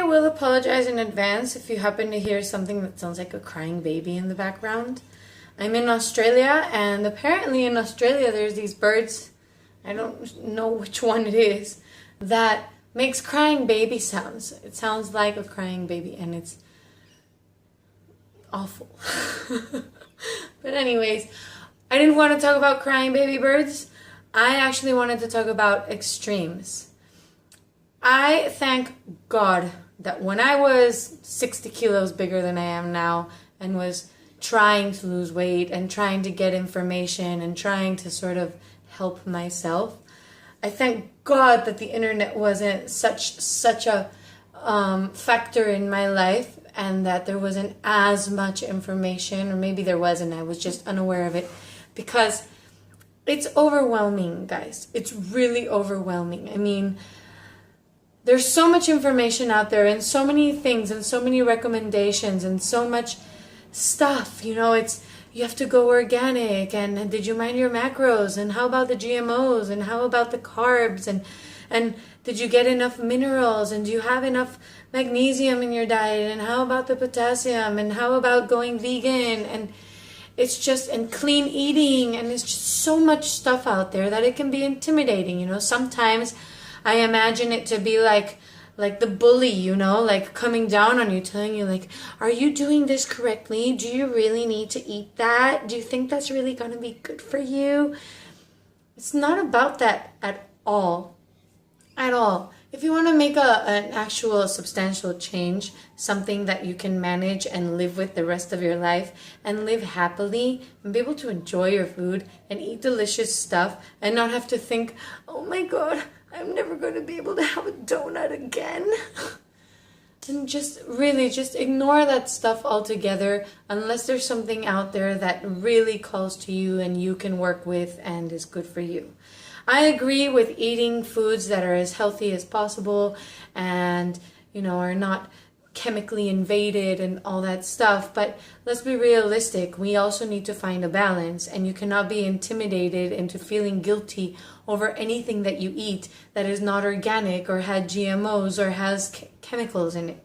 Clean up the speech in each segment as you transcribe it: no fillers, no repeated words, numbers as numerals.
will apologize in advance if you happen to hear something that sounds like a crying baby in the background. I'm in Australia, and apparently in Australia there's these birds, I don't know which one it is, that makes crying baby sounds. It sounds like a crying baby, and it's awful. But anyways, I didn't want to talk about crying baby birds. I actually wanted to talk about extremes. I thank God that when I was 60 kilos bigger than I am now and was trying to lose weight and trying to get information and trying to sort of help myself, I thank God that the internet wasn't such a factor in my life, and that there wasn't as much information, or maybe there was and I was just unaware of it, because it's overwhelming, guys. It's really overwhelming. I mean, there's so much information out there and so many things and so many recommendations and so much stuff. You know, you have to go organic, and did you mind your macros, and how about the GMOs, and how about the carbs, and did you get enough minerals, and do you have enough magnesium in your diet, and how about the potassium, and how about going vegan, and it's just, and clean eating, and it's just so much stuff out there that it can be intimidating. You know, sometimes I imagine it to be like the bully, you know, like coming down on you, telling you like, are you doing this correctly? Do you really need to eat that? Do you think that's really going to be good for you? It's not about that at all. At all. If you want to make an actual substantial change, something that you can manage and live with the rest of your life and live happily and be able to enjoy your food and eat delicious stuff and not have to think, oh my God, I'm never going to be able to have a donut again. And just ignore that stuff altogether unless there's something out there that really calls to you and you can work with and is good for you. I agree with eating foods that are as healthy as possible and, you know, are not chemically invaded and all that stuff, but let's be realistic. We also need to find a balance, and you cannot be intimidated into feeling guilty over anything that you eat that is not organic or had GMOs or has chemicals in it.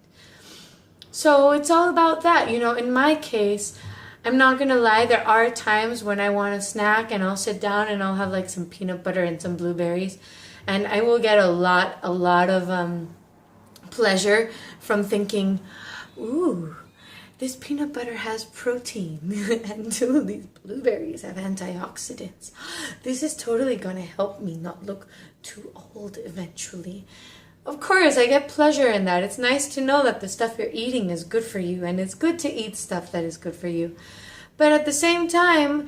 So it's all about that. You know, in my case, I'm not gonna lie, there are times when I want a snack and I'll sit down and I'll have like some peanut butter and some blueberries, and I will get a lot of pleasure from thinking, ooh, this peanut butter has protein and ooh, these blueberries have antioxidants. This is totally gonna help me not look too old eventually. Of course, I get pleasure in that. It's nice to know that the stuff you're eating is good for you, and it's good to eat stuff that is good for you. But at the same time,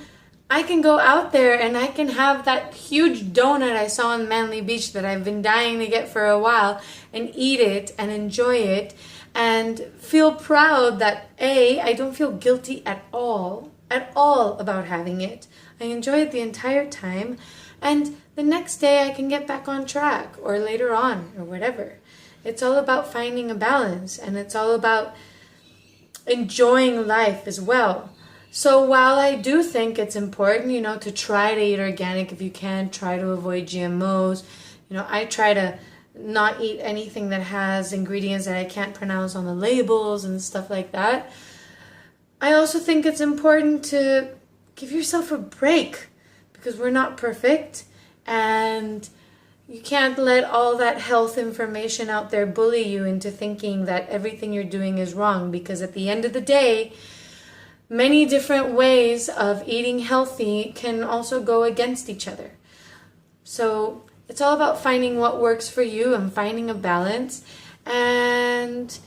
I can go out there and I can have that huge donut I saw in Manly Beach that I've been dying to get for a while and eat it and enjoy it and feel proud that I don't feel guilty at all about having it. I enjoy it the entire time, and the next day I can get back on track, or later on, or whatever. It's all about finding a balance, and it's all about enjoying life as well. So while I do think it's important, you know, to try to eat organic if you can, try to avoid GMOs. You know, I try to not eat anything that has ingredients that I can't pronounce on the labels and stuff like that. I also think it's important to give yourself a break, because we're not perfect, and you can't let all that health information out there bully you into thinking that everything you're doing is wrong, because at the end of the day, many different ways of eating healthy can also go against each other. So it's all about finding what works for you and finding a balance. And,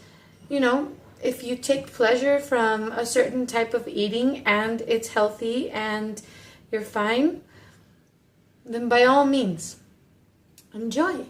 you know, if you take pleasure from a certain type of eating and it's healthy and you're fine, then by all means, enjoy.